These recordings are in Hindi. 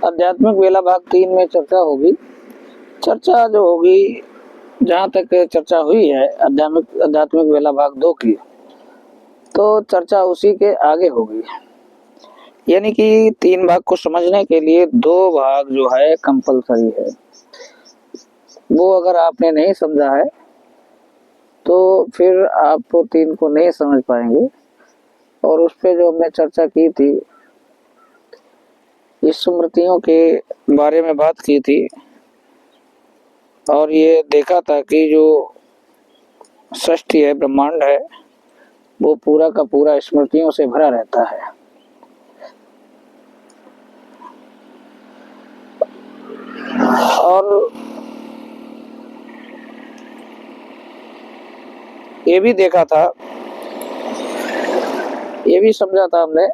आध्यात्मिक वेला भाग 3 में चर्चा होगी। चर्चा जो होगी, जहाँ तक चर्चा हुई है आध्यात्मिक वेला भाग 2 की, तो चर्चा उसी के आगे होगी। यानी कि 3 भाग को समझने के लिए 2 भाग जो है कंपलसरी है। वो अगर आपने नहीं समझा है तो फिर आप 3 को नहीं समझ पाएंगे। और उस पे जो हमने चर्चा की थी, इस स्मृतियों के बारे में बात की थी और ये देखा था कि जो सृष्टि है, ब्रह्मांड है, वो पूरा का पूरा स्मृतियों से भरा रहता है। और ये भी देखा था, ये भी समझा था हमने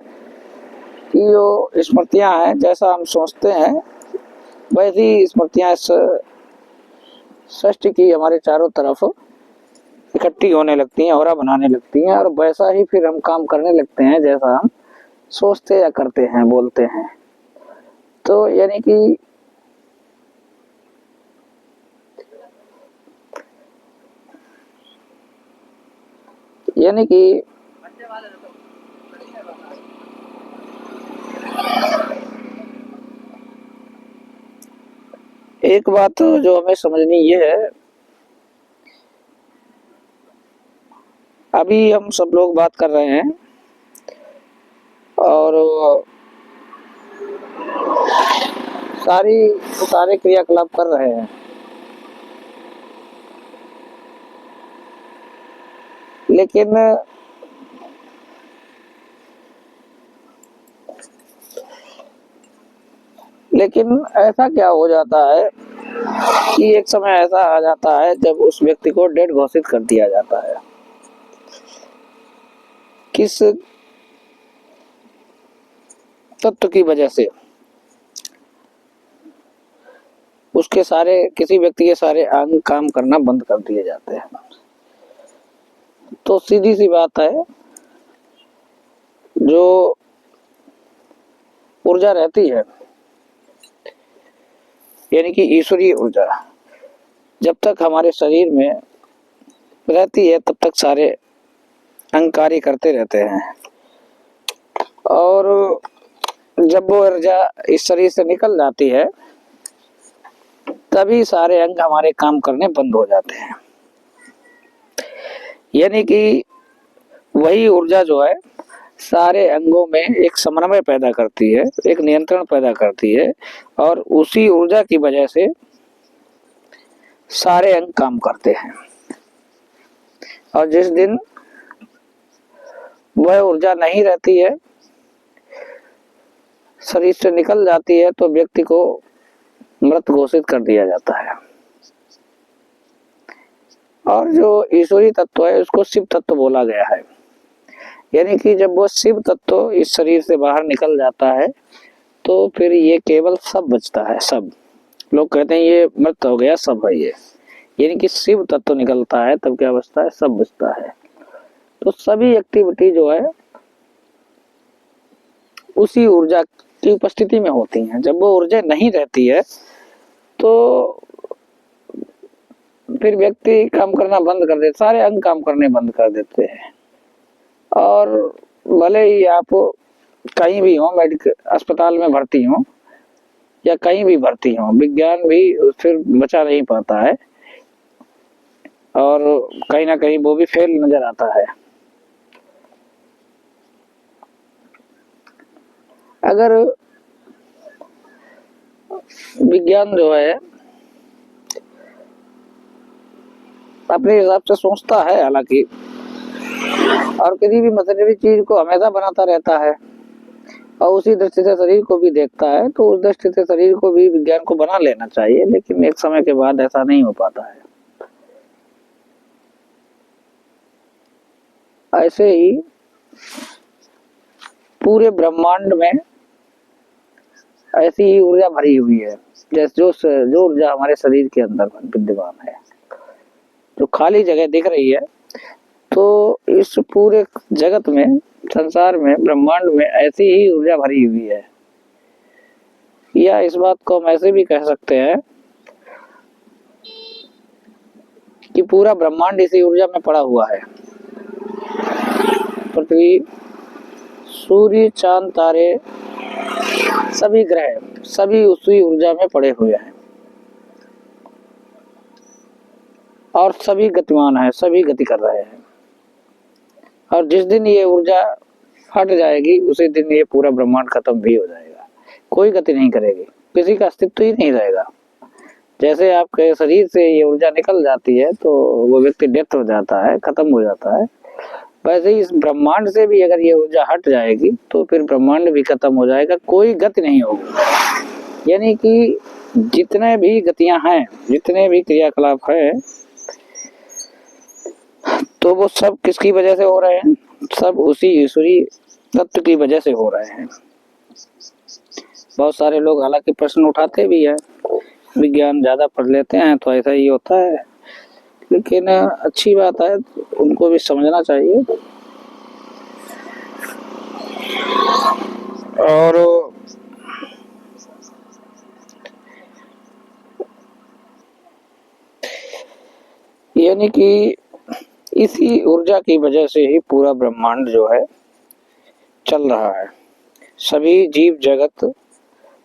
कि जो स्मृतियां हैं, जैसा हम सोचते हैं वैसी स्मृतियां इस सृष्टि की हमारे चारों तरफ इकट्ठी होने लगती हैं, औरा बनाने लगती हैं, और वैसा ही फिर हम काम करने लगते हैं जैसा हम सोचते या करते हैं, बोलते हैं। तो यानी कि एक बात जो हमें समझनी ये है, अभी हम सब लोग बात कर रहे हैं और सारे क्रियाकलाप कर रहे हैं, लेकिन ऐसा क्या हो जाता है कि एक समय ऐसा आ जाता है जब उस व्यक्ति को डेड घोषित कर दिया जाता है। किस तत्व की वजह से? उसके किसी व्यक्ति के सारे अंग काम करना बंद कर दिए जाते हैं। तो सीधी सी बात है, जो ऊर्जा रहती है, यानी कि ईश्वरीय ऊर्जा, जब तक हमारे शरीर में रहती है तब तक सारे अंग कार्य करते रहते हैं। और जब वो ऊर्जा इस शरीर से निकल जाती है तभी सारे अंग हमारे काम करने बंद हो जाते हैं। यानी कि वही ऊर्जा जो है सारे अंगों में एक समन्वय पैदा करती है, एक नियंत्रण पैदा करती है, और उसी ऊर्जा की वजह से सारे अंग काम करते हैं। और जिस दिन वह ऊर्जा नहीं रहती है, शरीर से निकल जाती है, तो व्यक्ति को मृत घोषित कर दिया जाता है। और जो ईश्वरी तत्व है उसको शिव तत्व बोला गया है। यानी कि जब वो शिव तत्व इस शरीर से बाहर निकल जाता है तो फिर ये केवल सब बचता है। सब लोग कहते हैं ये मृत हो गया, सब है ये। यानी कि शिव तत्व निकलता है तब क्या बचता है? सब बचता है। तो सभी एक्टिविटी जो है उसी ऊर्जा की उपस्थिति में होती हैं। जब वो ऊर्जा नहीं रहती है तो फिर व्यक्ति काम करना बंद कर देते, सारे अंग काम करने बंद कर देते हैं। और भले ही आप कहीं भी हो, मेडिकल अस्पताल में भर्ती हो या कहीं भी भर्ती हो, विज्ञान भी फिर बचा नहीं पाता है और कहीं ना कहीं वो भी फेल नजर आता है। अगर विज्ञान जो है अपने हिसाब से सोचता है हालांकि, और किसी भी मशीनरी चीज को हमेशा बनाता रहता है और उसी दृष्टि से शरीर को भी देखता है, तो उस दृष्टि से शरीर को भी विज्ञान को बना लेना चाहिए, लेकिन एक समय के बाद ऐसा नहीं हो पाता है। ऐसे ही पूरे ब्रह्मांड में ऐसी ही ऊर्जा भरी हुई है, जैसे जो ऊर्जा हमारे शरीर के अंदर विद्यमान है, जो खाली जगह दिख रही है, तो इस पूरे जगत में, संसार में, ब्रह्मांड में ऐसी ही ऊर्जा भरी हुई है। या इस बात को हम ऐसे भी कह सकते हैं कि पूरा ब्रह्मांड इसी ऊर्जा में पड़ा हुआ है। पृथ्वी, सूर्य, चांद, तारे, सभी ग्रह सभी उसी ऊर्जा में पड़े हुए हैं और सभी गतिमान है, सभी गति कर रहे हैं। और जिस दिन ये ऊर्जा हट जाएगी उसी दिन ये पूरा ब्रह्मांड खत्म भी हो जाएगा, कोई गति नहीं करेगी, किसी का अस्तित्व ही नहीं रहेगा। जैसे आपके शरीर से ये ऊर्जा निकल जाती है तो वो व्यक्ति डेथ हो जाता है, खत्म हो जाता है, वैसे ही इस ब्रह्मांड से भी अगर ये ऊर्जा हट जाएगी तो फिर ब्रह्मांड भी खत्म हो जाएगा, कोई गति नहीं होगी। यानी कि जितने भी गतियां हैं, जितने भी क्रियाकलाप है, तो वो सब किसकी वजह से हो रहे हैं? सब उसी ईश्वरी तत्व की वजह से हो रहे हैं। बहुत सारे लोग हालांकि प्रश्न उठाते भी है, विज्ञान ज्यादा पढ़ लेते हैं तो ऐसा ही होता है, लेकिन अच्छी बात है, उनको भी समझना चाहिए। और यानी कि इसी ऊर्जा की वजह से ही पूरा ब्रह्मांड जो है चल रहा है। सभी जीव जगत,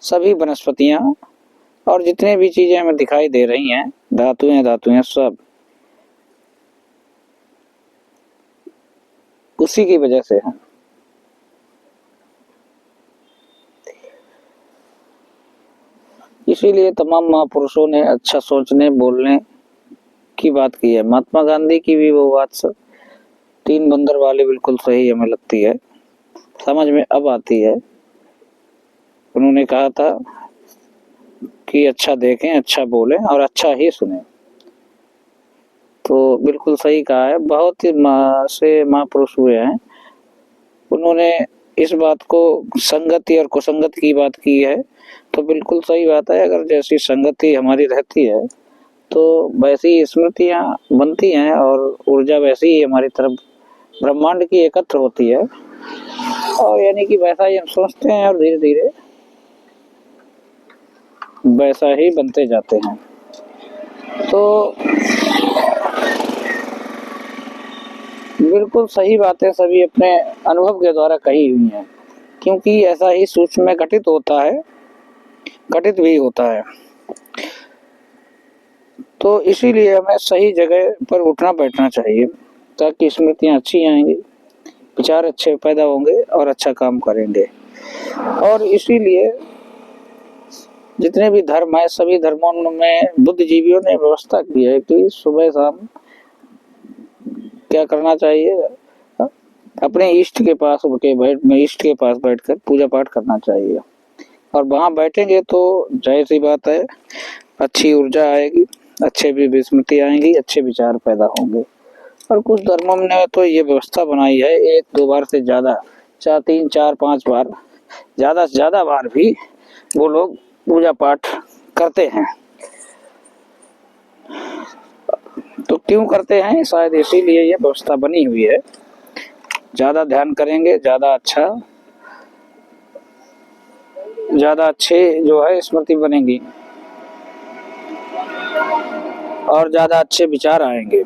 सभी वनस्पतियां और जितने भी चीजें हमें दिखाई दे रही हैं, धातुएं सब उसी की वजह से है। इसीलिए तमाम महापुरुषों ने अच्छा सोचने बोलने की बात की है। महात्मा गांधी की भी वो बात 3 बंदर वाली बिल्कुल सही हमें लगती है, समझ में अब आती है। उन्होंने कहा था कि अच्छा देखें, अच्छा बोलें और अच्छा ही सुने, तो बिल्कुल सही कहा है। बहुत ही से महापुरुष हुए हैं, उन्होंने इस बात को संगति और कुसंगति की बात की है, तो बिल्कुल सही बात है। अगर जैसी संगति हमारी रहती है तो वैसी स्मृतियां बनती हैं और ऊर्जा वैसी ही हमारी तरफ ब्रह्मांड की एकत्र होती है, और यानी कि वैसा ही हम सोचते हैं और धीरे धीरे वैसा ही बनते जाते हैं। तो बिल्कुल सही बातें सभी अपने अनुभव के द्वारा कही हुई हैं, क्योंकि ऐसा ही सूक्ष्म में घटित होता है, घटित भी होता है। तो इसीलिए हमें सही जगह पर उठना बैठना चाहिए, ताकि स्मृतियां अच्छी आएंगी, विचार अच्छे पैदा होंगे और अच्छा काम करेंगे। और इसीलिए जितने भी धर्म है, सभी धर्मों में बुद्धिजीवियों ने व्यवस्था की है कि सुबह शाम क्या करना चाहिए, अपने इष्ट के पास बैठकर पूजा पाठ करना चाहिए। और वहां बैठेंगे तो जाहिर सी बात है, अच्छी ऊर्जा आएगी, अच्छे भी विस्मृति आएंगी, अच्छे विचार पैदा होंगे। और कुछ धर्मों ने तो ये व्यवस्था बनाई है, 1-2 बार से ज्यादा, 3-4-5 बार, ज्यादा से ज्यादा बार भी वो लोग पूजा पाठ करते हैं। तो क्यों करते हैं? शायद इसीलिए ये व्यवस्था बनी हुई है। ज्यादा ध्यान करेंगे, ज्यादा अच्छे जो है स्मृति बनेगी और ज्यादा अच्छे विचार आएंगे।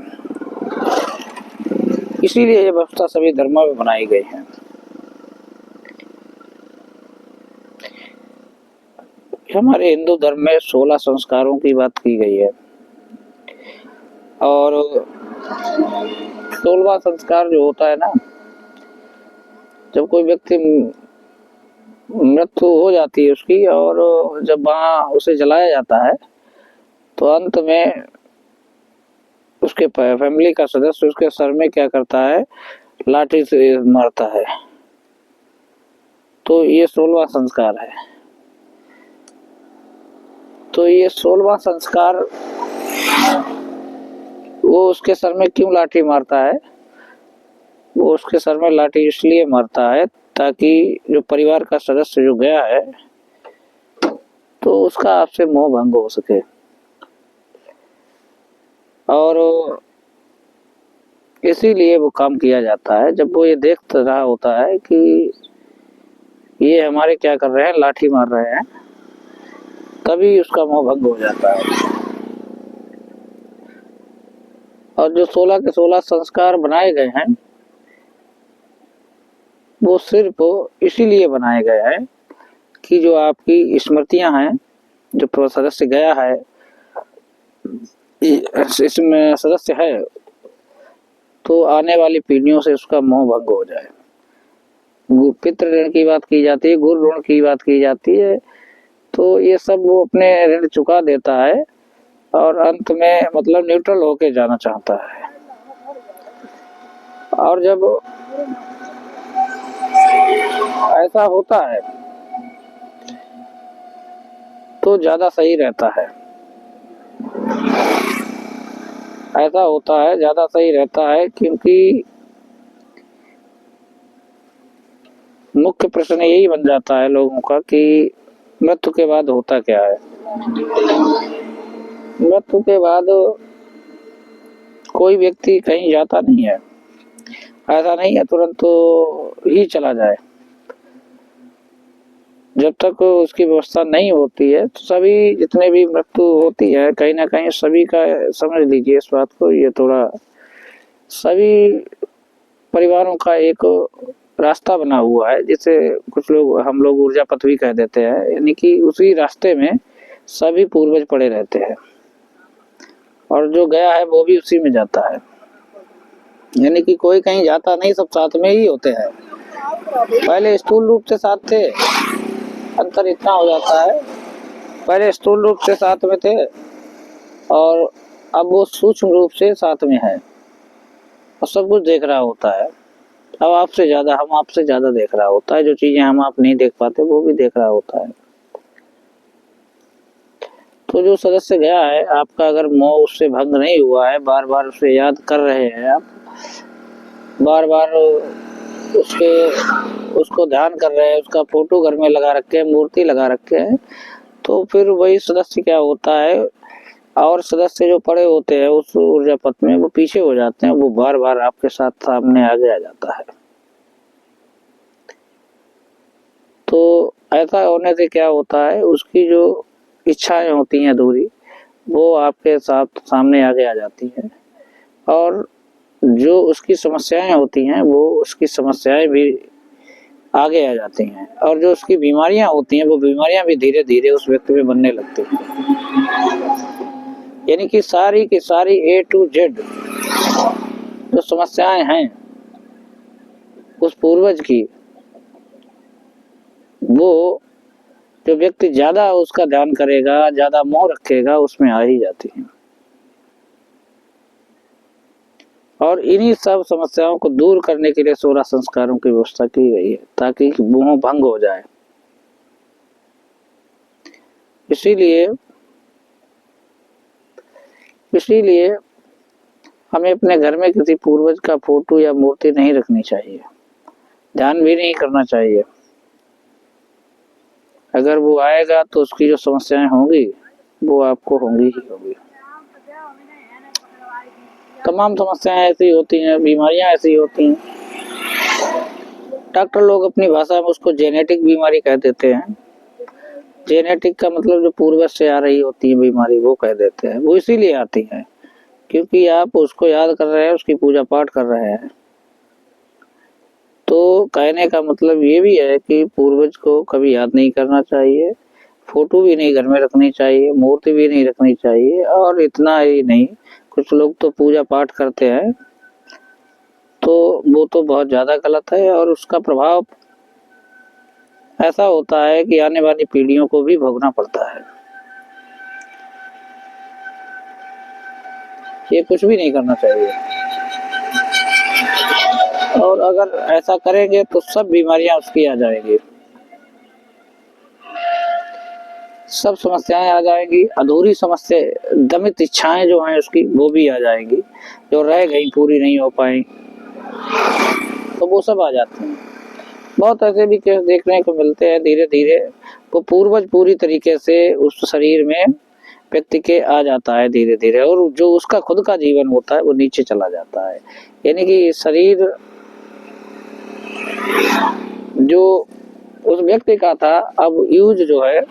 इसीलिए ये व्यवस्था सभी धर्मों में बनाई गई है। हमारे हिंदू धर्म में 16 संस्कारों की बात की गई है, और 16वां संस्कार जो होता है ना, जब कोई व्यक्ति मृत्यु हो जाती है उसकी, और जब वहां उसे जलाया जाता है तो अंत में उसके फैमिली का सदस्य उसके सर में क्या करता है? लाठी से मारता है। तो ये 16वां संस्कार है। तो ये 16वां संस्कार वो उसके सर में क्यों लाठी मारता है? वो उसके सर में लाठी इसलिए मारता है ताकि जो परिवार का सदस्य जो गया है तो उसका आपसे मोह भंग हो सके। और इसीलिए वो काम किया जाता है। जब वो ये देख रहा होता है कि ये हमारे क्या कर रहे हैं, लाठी मार रहे हैं, तभी उसका मोह भंग हो जाता है। और जो 16 के 16 संस्कार बनाए गए हैं वो सिर्फ इसीलिए बनाए गए हैं कि जो आपकी स्मृतियां हैं, जो सदस्य गया है इसमें सदस्य है, तो आने वाली पीढ़ियों से उसका मोह भंग हो जाए। पितृ ऋण की बात की जाती है, गुरु ऋण की बात की जाती है, तो ये सब वो अपने ऋण चुका देता है और अंत में मतलब न्यूट्रल होके जाना चाहता है। और जब ऐसा होता है तो ज्यादा सही रहता है। ऐसा होता है ज्यादा सही रहता है, क्योंकि मुख्य प्रश्न यही बन जाता है लोगों का कि मृत्यु के बाद होता क्या है। मृत्यु के बाद कोई व्यक्ति कहीं जाता नहीं है, ऐसा नहीं है तुरंत तो ही चला जाए। जब तक उसकी व्यवस्था नहीं होती है तो सभी जितने भी मृत्यु होती है कहीं ना कहीं सभी का, समझ लीजिए इस बात को, ये थोड़ा सभी परिवारों का एक रास्ता बना हुआ है, जिसे कुछ लोग हम लोग ऊर्जा पथ भी कह देते हैं, यानी कि उसी रास्ते में सभी पूर्वज पड़े रहते हैं और जो गया है वो भी उसी में जाता है। यानी कि कोई कहीं जाता नहीं, सब साथ में ही होते हैं। पहले स्थूल रूप से साथ थे, अंतर इतना हो जाता है, पहले स्थूल रूप से साथ में थे और अब वो सूक्ष्म रूप से साथ में है और सब कुछ देख रहा होता है। अब आपसे ज्यादा, हम आपसे ज्यादा देख रहा होता है, जो चीजें हम आप नहीं देख पाते वो भी देख रहा होता है। तो जो सदस्य गया है आपका, अगर मोह उससे भंग नहीं हुआ है, बार बार उसे याद कर रहे हैं आप, बार बार उसको ध्यान कर रहे हैं, उसका फोटो घर में लगा रखे हैं, मूर्ति लगा रखे हैं, तो फिर वही सदस्य क्या होता है, और सदस्य जो पड़े होते हैं उस ऊर्जा पथ में वो पीछे हो जाते हैं, वो बार बार आपके साथ सामने आगे आ जाता है। तो ऐसा होने से क्या होता है, उसकी जो इच्छाएं होती हैं अधूरी, वो आपके साथ सामने आगे आ जाती हैं और जो उसकी समस्याएं होती हैं वो उसकी समस्याएं भी आगे आ जाती हैं और जो उसकी बीमारियां होती हैं वो बीमारियां भी धीरे धीरे उस व्यक्ति में बनने लगती हैं। यानी कि सारी की सारी A to Z जो समस्याएं हैं उस पूर्वज की, वो जो व्यक्ति ज्यादा उसका ध्यान करेगा, ज्यादा मोह रखेगा, उसमें आ ही जाती है। और इन्हीं सब समस्याओं को दूर करने के लिए 16 संस्कारों की व्यवस्था की गई है ताकि मोह भंग हो जाए। इसीलिए हमें अपने घर में किसी पूर्वज का फोटो या मूर्ति नहीं रखनी चाहिए, ध्यान भी नहीं करना चाहिए। अगर वो आएगा तो उसकी जो समस्याएं होंगी वो आपको होंगी ही होंगी। तमाम समस्याएं ऐसी होती हैं, बीमारियां ऐसी होती हैं, डॉक्टर लोग अपनी भाषा में उसको जेनेटिक बीमारी कह देते हैं। जेनेटिक का मतलब जो पूर्वज से आ रही होती है बीमारी वो कह देते हैं। वो इसीलिए आती है क्योंकि आप उसको याद कर रहे हैं, उसकी पूजा पाठ कर रहे हैं। तो कहने का मतलब ये भी है कि पूर्वज को कभी याद नहीं करना चाहिए, फोटो भी नहीं घर में रखनी चाहिए, मूर्ति भी नहीं रखनी चाहिए। और इतना ही नहीं, कुछ लोग तो पूजा पाठ करते हैं तो वो तो बहुत ज्यादा गलत है और उसका प्रभाव ऐसा होता है कि आने वाली पीढ़ियों को भी भोगना पड़ता है। ये कुछ भी नहीं करना चाहिए और अगर ऐसा करेंगे तो सब बीमारियां उसकी आ जाएंगी, सब समस्याएं आ जाएंगी, अधूरी समस्या, दमित इच्छाएं जो हैं उसकी वो भी आ जाएंगी, जो रह गई पूरी नहीं हो पाई तो वो सब आ जाते हैं। बहुत ऐसे भी केस देखने को मिलते हैं, धीरे धीरे वो पूर्वज पूरी तरीके से उस शरीर में व्यक्ति के आ जाता है धीरे धीरे, और जो उसका खुद का जीवन होता है वो नीचे चला जाता है। यानी कि शरीर जो उस व्यक्ति का था अब यूज जो है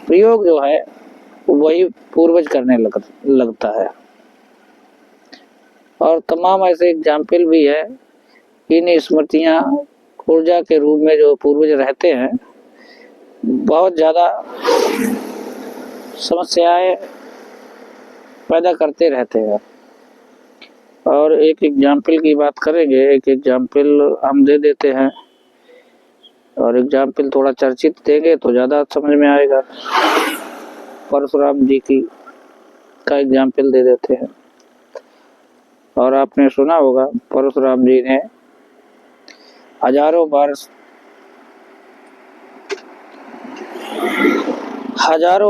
प्रयोग जो है वही पूर्वज करने लगता है। और तमाम ऐसे एग्जाम्पल भी है। इन स्मृतियाँ ऊर्जा के रूप में जो पूर्वज रहते हैं बहुत ज़्यादा समस्याएं पैदा करते रहते हैं। और एक एग्जाम्पल की बात करेंगे, एक एग्जाम्पल हम दे देते हैं और एग्जाम्पल थोड़ा चर्चित देंगे तो ज़्यादा समझ में आएगा। परशुराम जी की का एग्जाम्पल दे देते हैं। और आपने सुना होगा परशुराम जी ने हजारों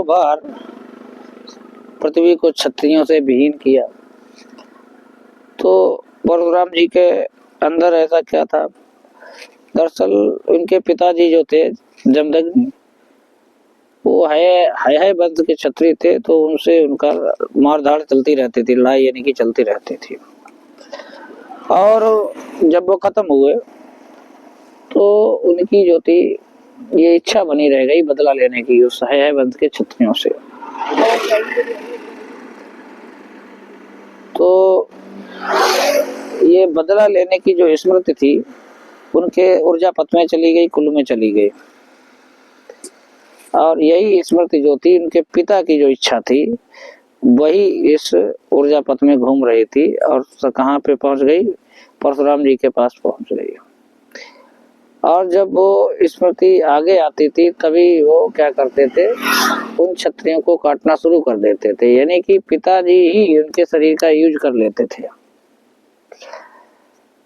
बार पृथ्वी को क्षत्रियों से विहीन किया। तो परशुराम जी के अंदर ऐसा क्या था? दरअसल उनके पिताजी जो थे जमदग्नि, वो है वंश के क्षत्रिय थे, तो उनसे उनका मारधाड़ चलती रहती थी, लड़ाई यानी कि चलती रहती थी। और जब वो खत्म हुए तो उनकी जो थी ये इच्छा बनी रह गई बदला लेने की उस है वंश के क्षत्रियों से। तो ये बदला लेने की जो स्मृति थी उनके ऊर्जा पथ में चली गई, कुल में चली गई। और यही स्मृति जो थी उनके पिता की जो इच्छा थी वही इस ऊर्जा पथ में घूम रही थी और कहाँ पे पहुंच गई? परशुराम जी के पास पहुंच गई। और जब वो स्मृति आगे आती थी तभी वो क्या करते थे? उन क्षत्रियों को काटना शुरू कर देते थे, यानी कि पिताजी ही उनके शरीर का यूज कर लेते थे।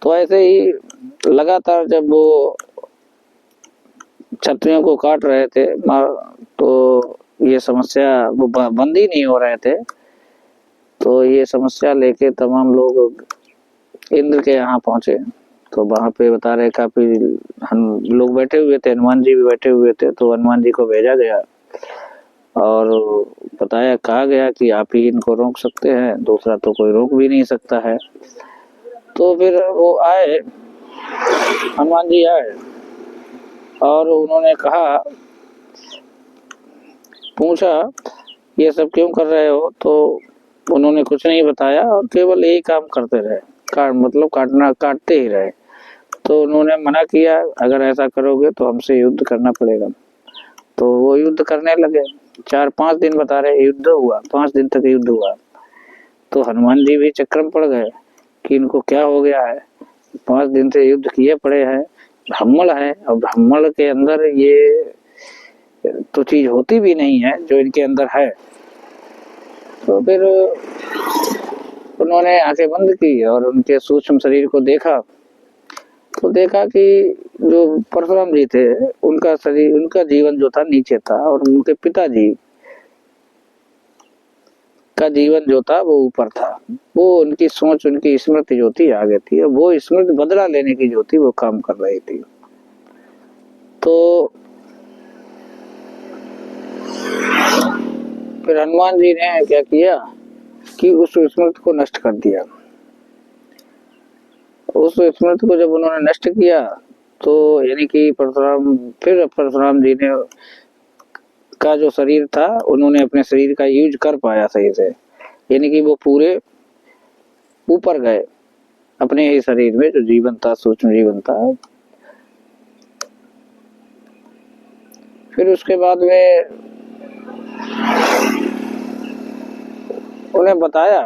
तो ऐसे ही लगातार जब वो क्षत्रियों को काट रहे थे तो ये समस्या वो बंद ही नहीं हो रहे थे। तो ये समस्या लेके तमाम लोग इंद्र के यहाँ पहुंचे। तो वहां पे बता रहे काफी हम लोग बैठे हुए थे, हनुमान जी भी बैठे हुए थे। तो हनुमान जी को भेजा गया और कहा गया कि आप ही इनको रोक सकते हैं, दूसरा तो कोई रोक भी नहीं सकता है। तो फिर वो आए, हनुमान जी आए और उन्होंने पूछा ये सब क्यों कर रहे हो? तो उन्होंने कुछ नहीं बताया और केवल यही काम करते रहे, काटते ही रहे। तो उन्होंने मना किया, अगर ऐसा करोगे तो हमसे युद्ध करना पड़ेगा। तो वो युद्ध करने लगे। 4-5 दिन बता रहे युद्ध हुआ, 5 दिन तक युद्ध हुआ। तो हनुमान जी भी चक्कर में पड़ गए कि इनको क्या हो गया है, 5 दिन से युद्ध किए पड़े हैं, ब्राह्मण है और ब्राह्मण के अंदर ये तो चीज होती भी नहीं है जो इनके अंदर है। तो फिर उन्होंने आंखें बंद की और उनके सूक्ष्म शरीर को देखा। तो देखा कि जो परशुराम जी थे उनका शरीर, उनका जीवन जो था नीचे था और उनके पिताजी का जीवन जो था वो ऊपर था। वो उनकी सोच, उनकी स्मृति जो थी आगे थी, वो स्मृति बदला लेने की जो थी वो काम कर रही थी। तो फिर हनुमान जी ने क्या किया कि उस स्मृति को नष्ट कर दिया। उस स्मृति को जब उन्होंने नष्ट किया तो यानी कि परशुराम जी ने का जो शरीर था उन्होंने अपने शरीर का यूज कर पाया सही से, यानी कि वो पूरे ऊपर गए अपने ही शरीर में जो जीवन था, सूक्ष्म जीवन था। फिर उसके बाद में उन्हें बताया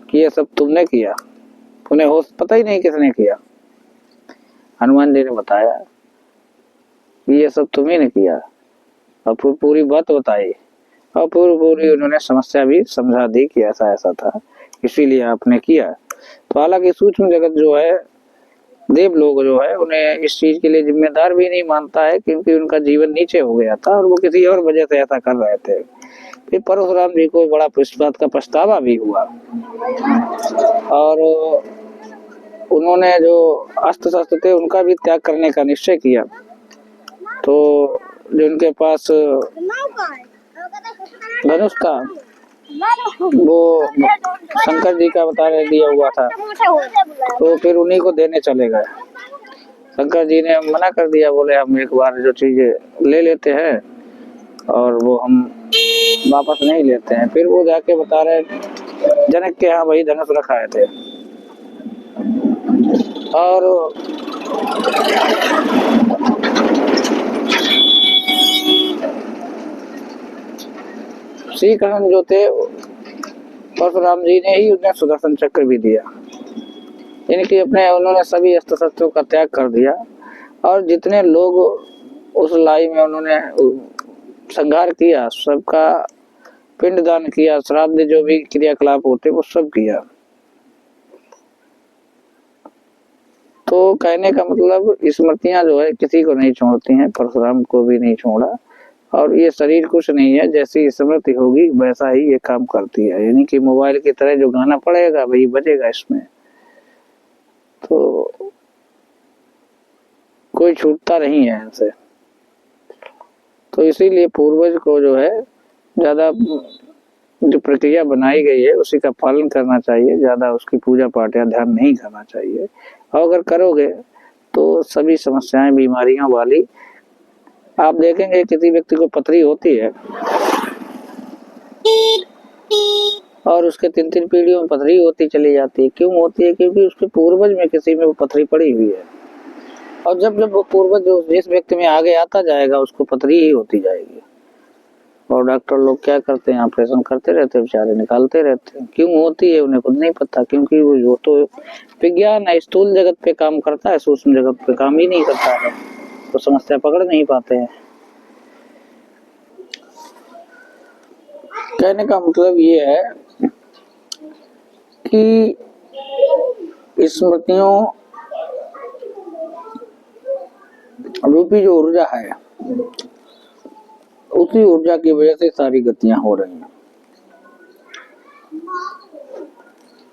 कि ये सब तुमने किया। उन्हें होश पता ही नहीं किसने किया। हनुमान जी ने बताया कि ये सब तुम्ही ने किया और फिर पूरी बात बताई और पूरी उन्होंने समस्या भी समझा दी कि ऐसा ऐसा था, इसीलिए आपने किया। तो हालांकि सूक्ष्म जगत जो है, देव लोग जो है, उन्हें इस चीज के लिए जिम्मेदार भी नहीं मानता है क्योंकि उनका जीवन नीचे हो गया था और वो किसी और वजह से ऐसा कर रहे थे। फिर परशुराम जी को बड़ा इस बात का पछतावा भी हुआ और उन्होंने जो अस्त्र शस्त्र थे उनका भी त्याग करने का निश्चय किया। तो जो उनके पास धनुष था वो शंकर जी का दिया हुआ था, तो फिर उन्हीं को देने चले गए। शंकर जी ने मना कर दिया, बोले हम एक बार जो चीजें ले लेते हैं और वो हम वापस नहीं लेते हैं। फिर वो जाके बता रहे जनक के यहाँ वही धनुष रखाए थे। और श्री कृष्ण जो थे परशुराम जी ने ही उन्हें सुदर्शन चक्र भी दिया। इनकी उन्होंने सभी अस्त्र शस्त्रों का त्याग कर दिया और जितने लोग उस लड़ाई में उन्होंने संहार किया सबका पिंडदान किया, श्राद्ध जो भी क्रियाकलाप होते वो सब किया। तो कहने का मतलब स्मृतियां जो है किसी को नहीं छोड़ती हैं, परशुराम को भी नहीं छोड़ा। और ये शरीर कुछ नहीं है, जैसी स्मृति होगी वैसा ही ये काम करती है। यानी कि मोबाइल की तरह जो गाना पड़ेगा वही बजेगा इसमें, तो कोई छूटता नहीं है इनसे। तो इसीलिए पूर्वज को जो है ज्यादा जो प्रक्रिया बनाई गई है उसी का पालन करना चाहिए, ज्यादा उसकी पूजा पाठ या ध्यान नहीं करना चाहिए। और अगर करोगे तो सभी समस्याएं बीमारियों वाली, आप देखेंगे किसी व्यक्ति को पथरी होती है और उसके 3-3 पीढ़ियों में पथरी होती चली जाती है। क्यों होती है? क्योंकि उसके पूर्वज में किसी में वो पथरी पड़ी हुई है। और जब जब वो पूर्वज जो जिस व्यक्ति में आगे आता जाएगा उसको पथरी ही होती जाएगी। और डॉक्टर लोग क्या करते हैं, ऑपरेशन करते रहते हैं, बेचारे निकालते रहते हैं। क्यों होती है उन्हें खुद नहीं पता, क्योंकि वो तो विज्ञान है, स्थूल जगत पे काम करता है, सूक्ष्म जगत पे काम ही नहीं करता है, तो समस्या पकड़ नहीं पाते हैं। कहने का मतलब ये है कि स्मृतियों रूपी जो ऊर्जा है उसी ऊर्जा की वजह से सारी गतियां हो रही हैं।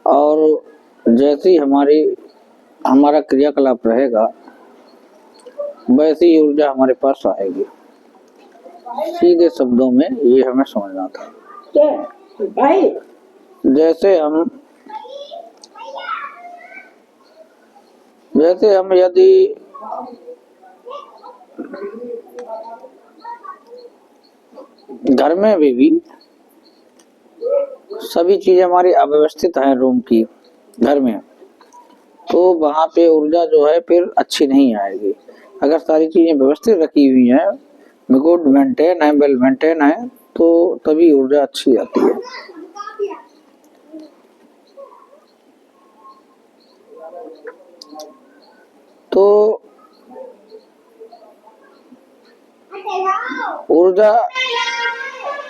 और जैसी हमारा क्रियाकलाप रहेगा वैसी ही ऊर्जा हमारे पास आएगी। सीधे शब्दों में ये हमें समझना था। जैसे हम यदि घर में भी सभी चीजें हमारी अव्यवस्थित हैं रूम की घर में, तो वहां पे ऊर्जा जो है फिर अच्छी नहीं आएगी। अगर सारी चीजें व्यवस्थित रखी हुई हैं, गुड मेंटेन है, वेल मेंटेन है, तो तभी ऊर्जा अच्छी आती है। तो ऊर्जा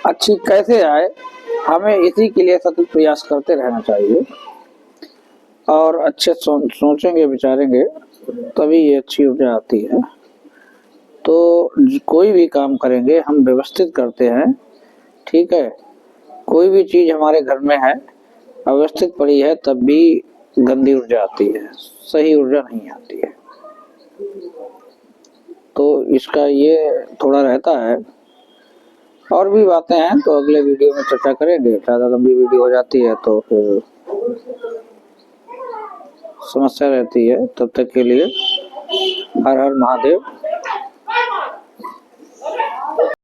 अच्छी कैसे आए, हमें इसी के लिए सतत प्रयास करते रहना चाहिए और अच्छे सोचेंगे विचारेंगे तभी ये अच्छी ऊर्जा आती है। तो कोई भी काम करेंगे हम व्यवस्थित करते हैं, ठीक है। कोई भी चीज हमारे घर में है अव्यवस्थित पड़ी है तब भी गंदी ऊर्जा आती है, सही ऊर्जा नहीं आती है। तो इसका ये थोड़ा रहता है। और भी बातें हैं तो अगले वीडियो में चर्चा करेंगे। ज्यादा लंबी वीडियो हो जाती है तो फिर समस्या रहती है। तब तक के लिए हर हर महादेव।